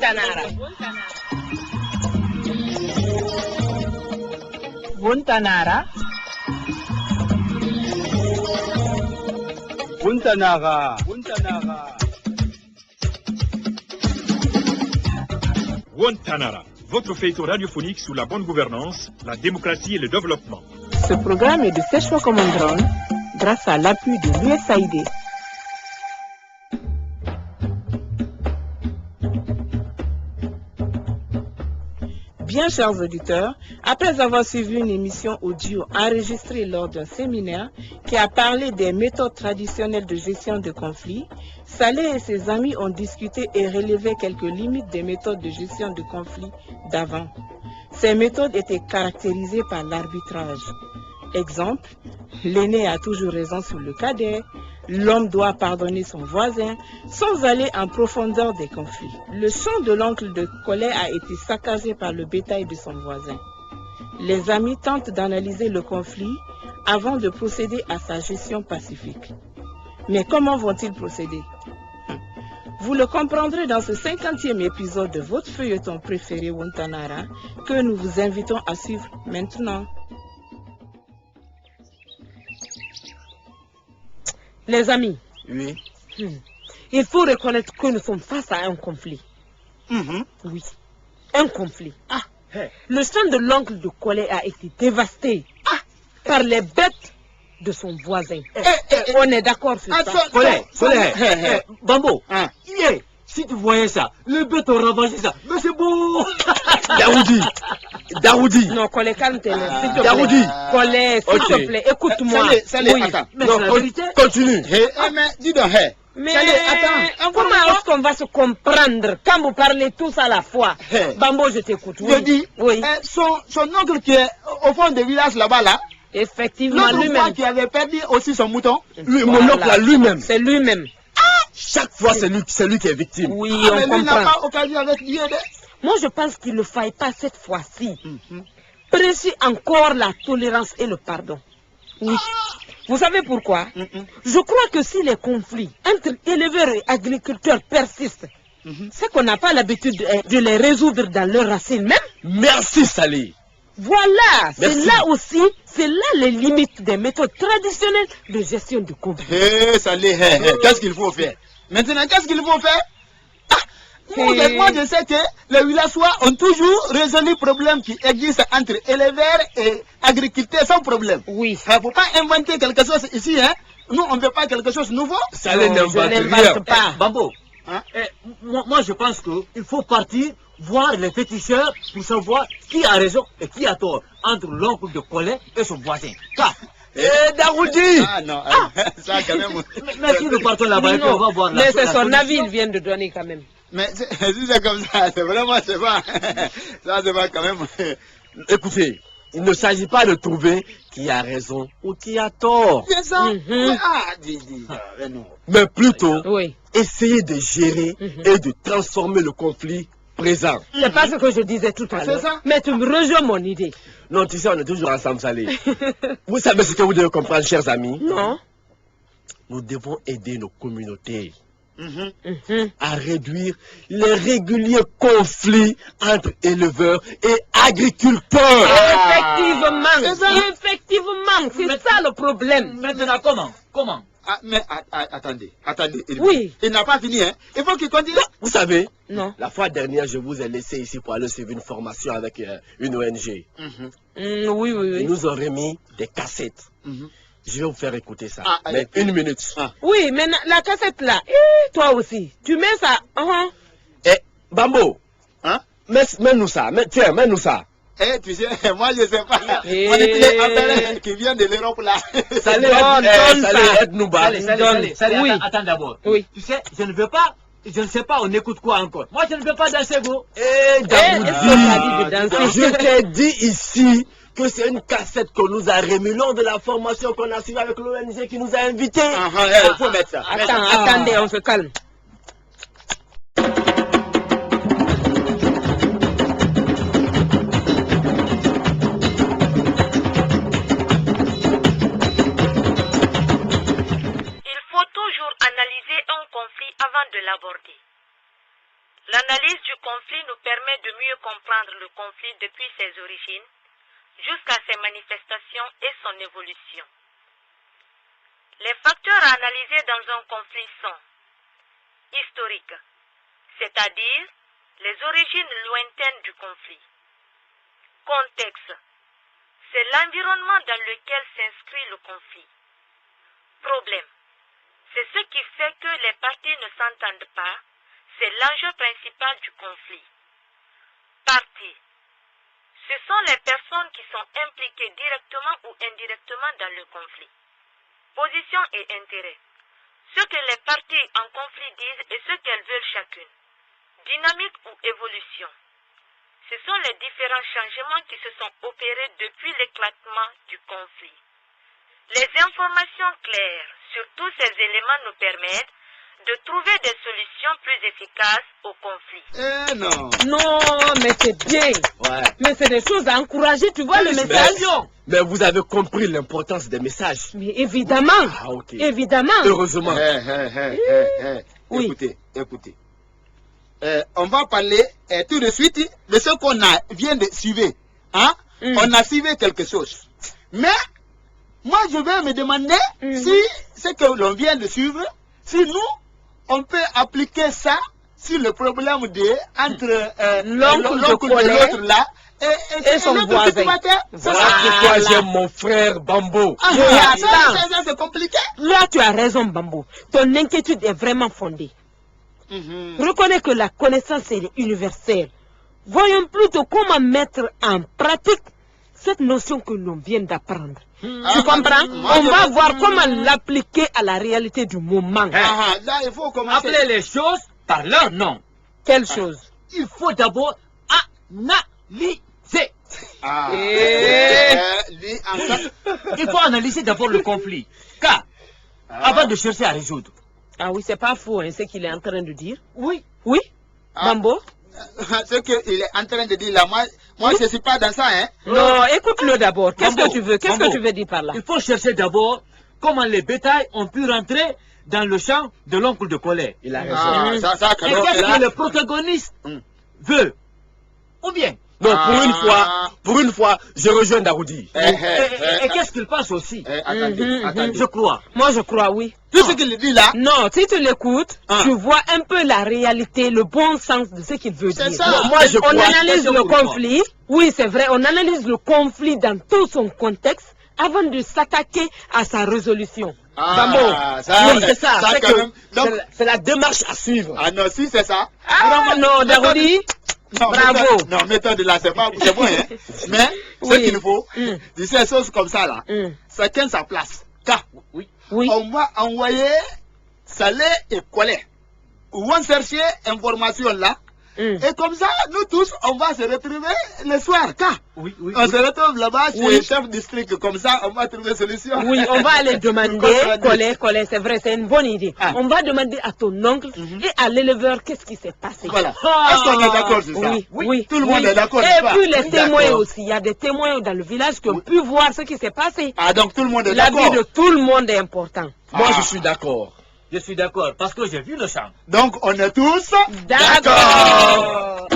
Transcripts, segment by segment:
Wuntanara. Wuntanara. Wuntanara. Wuntanara. Wuntanara, votre feuilleton radiophonique sous la bonne gouvernance, la démocratie et le développement. Ce programme est de Sèche Common Ground grâce à l'appui de l'USAID. Bien, chers auditeurs, après avoir suivi une émission audio enregistrée lors d'un séminaire qui a parlé des méthodes traditionnelles de gestion de conflits, Saleh et ses amis ont discuté et relevé quelques limites des méthodes de gestion de conflits d'avant. Ces méthodes étaient caractérisées par l'arbitrage. Exemple, l'aîné a toujours raison sur le cadet, l'homme doit pardonner son voisin, sans aller en profondeur des conflits. Le champ de l'oncle de Collet a été saccagé par le bétail de son voisin. Les amis tentent d'analyser le conflit avant de procéder à sa gestion pacifique. Mais comment vont-ils procéder? Vous le comprendrez dans ce 50e épisode de votre feuilleton préféré Wuntanara, que nous vous invitons à suivre maintenant. Les amis, Oui. il faut reconnaître que nous sommes face à un conflit. Oui, un conflit. Le champ de l'oncle de Collet a été dévasté par les bêtes de son voisin. On est d'accord sur ça. Collet, Bambo, si tu voyais ça, le bête ont ravagé ça. Mais c'est beau. Daoudi. Non, Collet, calme-toi. S'il te Daoudi. plaît. Collet, s'il te plaît, écoute-moi. Saleh, Oui. attends. Mais c'est la vérité. Continue. Mais dis donc, Mais Saleh, attends. comment est-ce qu'on va se comprendre quand vous parlez tous à la fois? Bambo, je t'écoute. Je dis, Oui. son oncle qui est au fond des villages là-bas, là, Effectivement, l'autre fois lui-même. qui avait perdu aussi son mouton. Mon oncle là lui-même. C'est lui-même. Chaque fois, c'est lui qui est victime. Oui, Ah, on mais lui n'a comprend. pas occasion avec lui. Moi, je pense qu'il ne faille pas cette fois-ci. Prêcher encore la tolérance et le pardon. Oui. Vous savez pourquoi? Je crois que si les conflits entre éleveurs et agriculteurs persistent, c'est qu'on n'a pas l'habitude de les résoudre dans leurs racines même. Merci, Saleh. Voilà, c'est Merci. là aussi, c'est là les limites des méthodes traditionnelles de gestion du conflit. Saleh, qu'est-ce qu'il faut faire? Maintenant, qu'est-ce qu'il faut faire? Moi, je sais que les villageois ont toujours résolu le problème qui existe entre éleveurs et agriculteurs sans problème. Oui. Il ne faut pas inventer quelque chose ici. Nous, on ne veut pas quelque chose de nouveau. Saleh Non, je n'invente pas. Bambo, Hein? moi je pense qu'il faut partir voir les féticheurs pour savoir qui a raison et qui a tort entre l'oncle de Collet et son voisin. Car, Daoudi. Ah non, ça quand même. Mais si nous partons là-bas, et puis on va voir Mais c'est la son solution. avis, il vient de donner quand même. Mais si c'est comme ça, c'est vraiment, c'est pas. Ça, c'est pas quand même. Écoutez, il ne s'agit pas de trouver qui a raison ou qui a tort, C'est ça. Mhm. Dis, non. mais plutôt Oui. essayer de gérer et de transformer le conflit présent. C'est pas ce que je disais tout à C'est l'heure. ça. Mais tu me rejoins mon idée. Non, tu sais, on est toujours ensemble, Saleh. Vous savez ce que vous devez comprendre, chers amis? Non. Nous devons aider nos communautés Mhm. à réduire les réguliers conflits entre éleveurs et agriculteurs. Effectivement. C'est ça le problème. Maintenant, comment? Ah, mais attendez. Oui. Il n'a pas fini, hein. Il faut qu'il continue. Vous savez, Non. la fois dernière, je vous ai laissé ici pour aller suivre une formation avec une ONG. Oui. Ils nous ont remis des cassettes. Je vais vous faire écouter ça. Ah, mais allez. une minute. Oui, mais la cassette là, toi aussi, tu mets ça. Et Bambo, Hein? mets-nous ça. Mets-nous ça. Tu sais, moi je sais pas. Eh. On est appelé qui vient de l'Europe là. Saleh, Donne Saleh, ça. aide-nous, Bas. Saleh, oui. Attends d'abord. Oui. Tu sais, je ne sais pas, on écoute quoi encore. Moi, je ne veux pas danser, vous. Est-ce que tu as dit de danser? Je t'ai dit ici que c'est une cassette qu'on nous a remis lors de la formation qu'on a suivie avec l'ONG qui nous a invités. Il faut mettre ça. Attendez, on se calme. Il faut toujours analyser un conflit avant de l'aborder. L'analyse du conflit nous permet de mieux comprendre le conflit depuis ses origines jusqu'à ses manifestations et son évolution. Les facteurs à analyser dans un conflit sont historiques, c'est-à-dire les origines lointaines du conflit. Contexte, c'est l'environnement dans lequel s'inscrit le conflit. Problème, c'est ce qui fait que les parties ne s'entendent pas, c'est l'enjeu principal du conflit. Parties, ce sont les personnes qui sont impliquées directement ou indirectement dans le conflit. Position et intérêt, ce que les parties en conflit disent et ce qu'elles veulent chacune. Dynamique ou évolution, ce sont les différents changements qui se sont opérés depuis l'éclatement du conflit. Les informations claires sur tous ces éléments nous permettent de trouver des solutions plus efficaces au conflit. Non. Non, mais c'est bien. Ouais. Mais c'est des choses à encourager, tu vois le message. Mais vous avez compris l'importance des messages. Mais évidemment. Ah, ok. Évidemment. Heureusement. Oui. Écoutez. On va parler tout de suite de ce qu'on vient de suivre. Hein? On a suivi quelque chose. Mais, moi je vais me demander si ce que l'on vient de suivre, si nous, on peut appliquer ça sur le problème entre l'oncle de l'autre là et son voisin. Voilà pourquoi j'aime mon frère Bambo. Ça c'est compliqué. Là, tu as raison, Bambo. Ton inquiétude est vraiment fondée. Reconnais que la connaissance est universelle. Voyons plutôt comment mettre en pratique cette notion que l'on vient d'apprendre. Tu comprends? On va voir comment l'appliquer à la réalité du moment. Là, il faut commencer. Appelez les choses par leur nom. Quelle chose? Il faut d'abord analyser. Il faut analyser d'abord le conflit. Car, avant de chercher à résoudre. Ah oui, c'est pas faux, hein, ce qu'il est en train de dire. Oui. Oui, Bambo? Ce qu'il est en train de dire là, moi je ne suis pas dans ça, hein. Non, écoute-le d'abord. Qu'est-ce Bambo, que tu veux? Qu'est-ce Bambo, que tu veux dire par là? Il faut chercher d'abord comment les bétails ont pu rentrer dans le champ de l'oncle de Collet. Il a raison. Et Et qu'est-ce que le protagoniste veut? Ou bien, donc pour une fois, je rejoins Daoudi. et qu'est-ce qu'il pense aussi? Attendez. Je crois. Moi, je crois, oui. Tout ce qu'il dit là, Non, si tu l'écoutes, tu vois un peu la réalité, le bon sens de ce qu'il veut dire. ça. Non, moi, je On crois. analyse le Pourquoi? conflit. Oui, c'est vrai, on analyse le conflit dans tout son contexte avant de s'attaquer à sa résolution. Oui, c'est ça. Ça, C'est quand que même. Donc, c'est la démarche à suivre. ah non, si c'est ça. Ah non, Daoudi, Non, bravo. Non, méthode là, c'est bon, hein. Mais, ce Oui. qu'il faut, de ces choses comme ça là, chacun sa place. Car, Oui. on va envoyer Salé et Collet. Où on chercher information là. Et comme ça, nous tous, on va se retrouver le soir. Car, Oui. on se retrouve là-bas chez le chef district. Comme ça, on va trouver solution. Oui, on va aller demander, Collet, c'est vrai, c'est une bonne idée. On va demander à ton oncle et à l'éleveur qu'est-ce qui s'est passé. Voilà. Est-ce qu'on est d'accord sur ça? Oui. Tout le monde est d'accord. Et puis les Oui, témoins d'accord. aussi. Il y a des témoins dans le village qui ont pu voir ce qui s'est passé. Ah, donc tout le monde est La vie d'accord. de tout le monde est important. Moi, je suis d'accord. Je suis d'accord, parce que j'ai vu le champ. Donc, on est tous D'accord.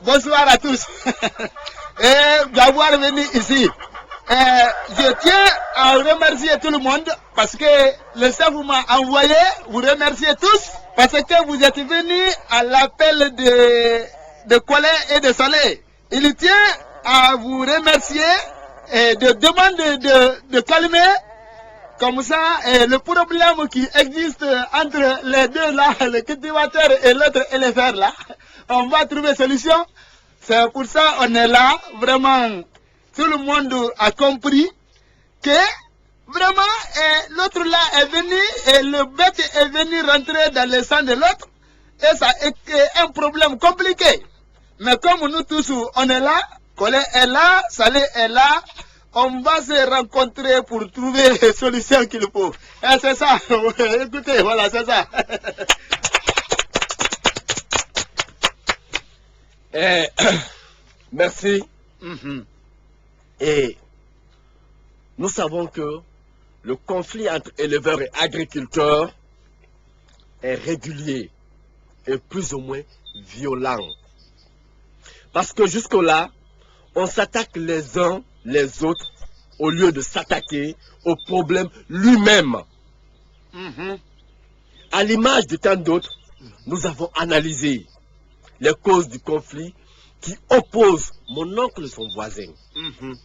Bonsoir à tous. D'avoir venu ici. Je tiens à remercier tout le monde parce que le chef m'a envoyé, vous remercier tous parce que vous êtes venus à l'appel de Collet et de Salé. Il tient à vous remercier et de demander de calmer comme ça le problème qui existe entre les deux là, le cultivateur et l'autre éleveur là. On va trouver solution. C'est pour ça on est là, vraiment. Tout le monde a compris que vraiment l'autre là est venu et le bête est venu rentrer dans le sang de l'autre et ça est un problème compliqué. Mais comme nous tous on est là, Collet est là, Salé est là, on va se rencontrer pour trouver les solutions qu'il faut. Et c'est ça, écoutez, voilà, c'est ça. Merci. Mhm. Et nous savons que le conflit entre éleveurs et agriculteurs est régulier et plus ou moins violent. Parce que jusque-là, on s'attaque les uns les autres au lieu de s'attaquer au problème lui-même. Mhm. À l'image de tant d'autres, nous avons analysé les causes du conflit qui opposent mon oncle et son voisin. Mhm.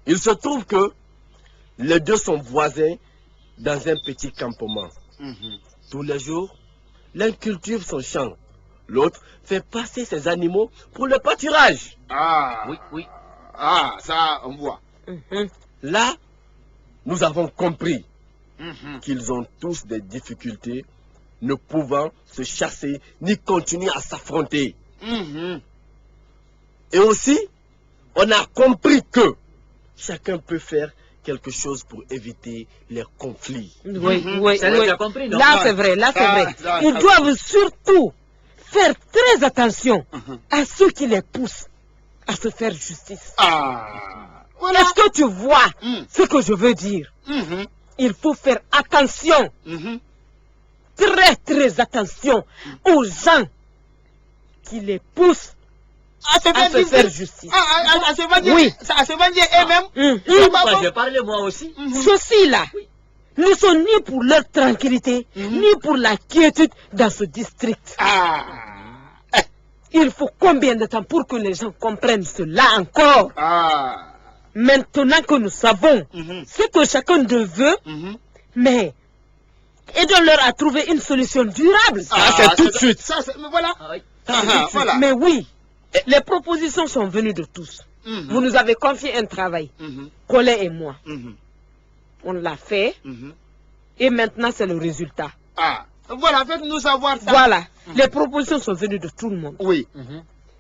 Il se trouve que les deux sont voisins dans un petit campement. Mhm. Tous les jours, l'un cultive son champ, l'autre fait passer ses animaux pour le pâturage. Ah. Oui, oui. Ah, ça, on voit. Mhm. Là, nous avons compris Mhm. qu'ils ont tous des difficultés, ne pouvant se chasser ni continuer à s'affronter. Mhm. Et aussi, on a compris que chacun peut faire quelque chose pour éviter les conflits. Oui, Mhm. oui, Ça oui. les a compris, non? Là, c'est vrai, là, c'est Ça, vrai. ça, Ils ça. doivent surtout faire très attention Mhm. à ceux qui les poussent à se faire justice. Ah. Voilà. Est-ce que tu vois Mhm. ce que je veux dire? Mhm. Il faut faire attention, Mhm. très très attention aux gens qui les poussent À se à faire se justice. faire justice. À se venger. Oui. À se venger eux-mêmes. Mhm. C'est pas Moi, bon. j'ai parlé moi aussi. Ceux-ci-là ne sont ni pour leur tranquillité, ni pour la quiétude dans ce district. Ah. Il faut combien de temps pour que les gens comprennent cela encore? Ah. Maintenant que nous savons Mhm. ce que chacun d'eux veut, Mhm. mais aidons-leur à trouver une solution durable. Ah, c'est tout de suite. Ça, c'est, mais voilà. Ah oui. Ah, voilà. Mais oui, les propositions sont venues de tous. Mhm. Vous nous avez confié un travail, Mhm. Colin et moi. Mhm. On l'a fait Mhm. et maintenant c'est le résultat. Ah. Voilà, faites-nous savoir ça. Voilà, les propositions sont venues de tout le monde. Oui.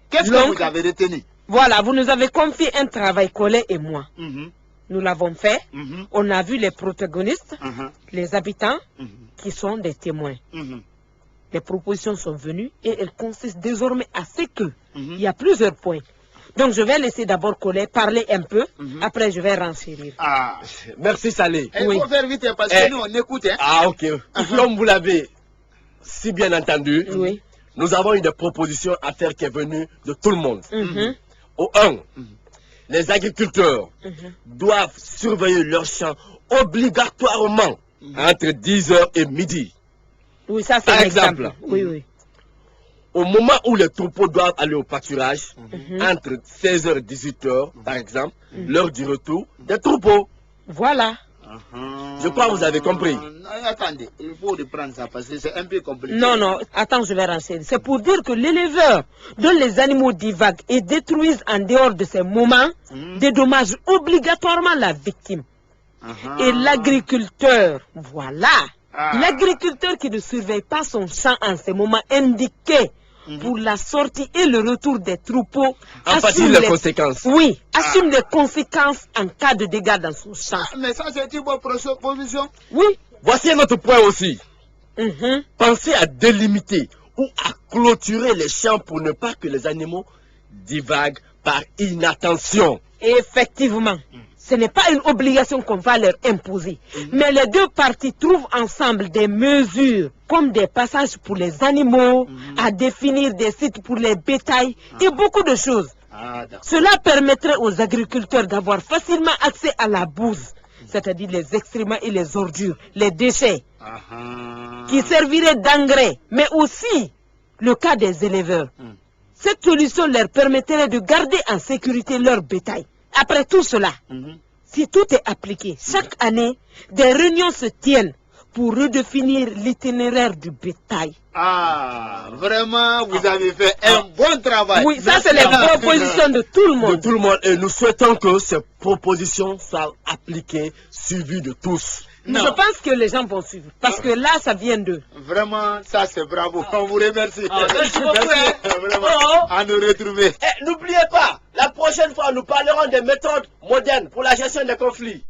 Qu'est-ce que Donc- vous avez retenu? Voilà, vous nous avez confié un travail, Colin et moi. Mhm. Nous l'avons fait. Mhm. On a vu les protagonistes, Mhm. les habitants Mhm. qui sont des témoins. Mhm. Les propositions sont venues et elles consistent désormais à ce que Mhm. il y a plusieurs points. Donc je vais laisser d'abord Colin parler un peu, Mhm. après je vais renchérir. Ah. Merci Salé. Il Oui. faut faire vite parce que Eh. nous on écoute. Hein. Ah ok. Comme vous l'avez si bien entendu, Oui. nous avons eu des propositions à faire qui est venue de tout le monde. Mhm. Au 1, les agriculteurs Mhm. doivent surveiller leurs champs obligatoirement entre 10h et midi. Oui, ça c'est Par l'exemple. exemple. Oui, oui. Au moment où les troupeaux doivent aller au pâturage, Mhm. entre 16h et 18h, par exemple, l'heure du retour des troupeaux. Voilà. Je crois que vous avez compris. Attendez, il faut reprendre ça parce que c'est un peu compliqué. Non, non, attends, je vais renseigner. C'est pour dire que l'éleveur dont les animaux divaguent et détruisent en dehors de ces moments dédommage obligatoirement la victime. Et l'agriculteur, voilà, Ah. l'agriculteur qui ne surveille pas son champ en ces moments indiqués pour la sortie et le retour des troupeaux, En pâtit assume les conséquences. Oui, assume les conséquences en cas de dégâts dans son champ. Ah, mais ça c'est une bonne proposition. Oui. Voici un autre point aussi. Mhm. Pensez à délimiter ou à clôturer les champs pour ne pas que les animaux divaguent par inattention. Effectivement, ce n'est pas une obligation qu'on va leur imposer. Mais les deux parties trouvent ensemble des mesures, comme des passages pour les animaux, à définir des sites pour les bétails et beaucoup de choses. Ah, d'accord. Cela permettrait aux agriculteurs d'avoir facilement accès à la bouse, c'est-à-dire les excréments et les ordures, les déchets, qui serviraient d'engrais, mais aussi le cas des éleveurs. Cette solution leur permettrait de garder en sécurité leur bétail. Après tout cela, si tout est appliqué, chaque année, des réunions se tiennent pour redéfinir l'itinéraire du bétail. Ah, vraiment, vous avez fait un bon travail. Oui, ça c'est les propositions de tout le De monde. tout le monde. Et nous souhaitons que ces propositions soient appliquées, suivies de tous. Non. Je pense que les gens vont suivre, parce que là, ça vient d'eux. Vraiment, ça c'est bravo. On vous remercie. Ah, merci beaucoup, hein. Vraiment, Oh. à nous retrouver. N'oubliez pas, la prochaine fois, nous parlerons des méthodes modernes pour la gestion des conflits.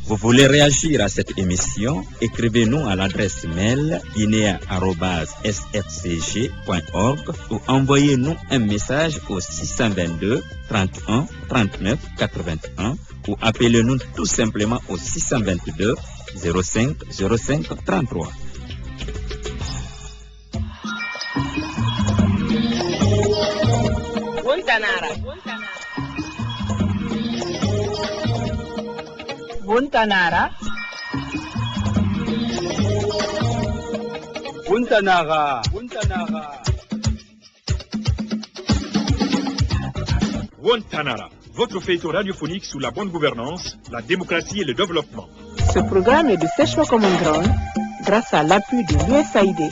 Vous voulez réagir à cette émission? Écrivez-nous à l'adresse mail guinea@sfcg.org ou envoyez-nous un message au 622 31 39 81 ou appelez-nous tout simplement au 622 05 05 33. Buntanara. Buntanara. Buntanara. Wantanara, votre feuilleton radiophonique sous la bonne gouvernance, la démocratie et le développement. Ce programme est de Sèche Common Ground grâce à l'appui de l'USAID.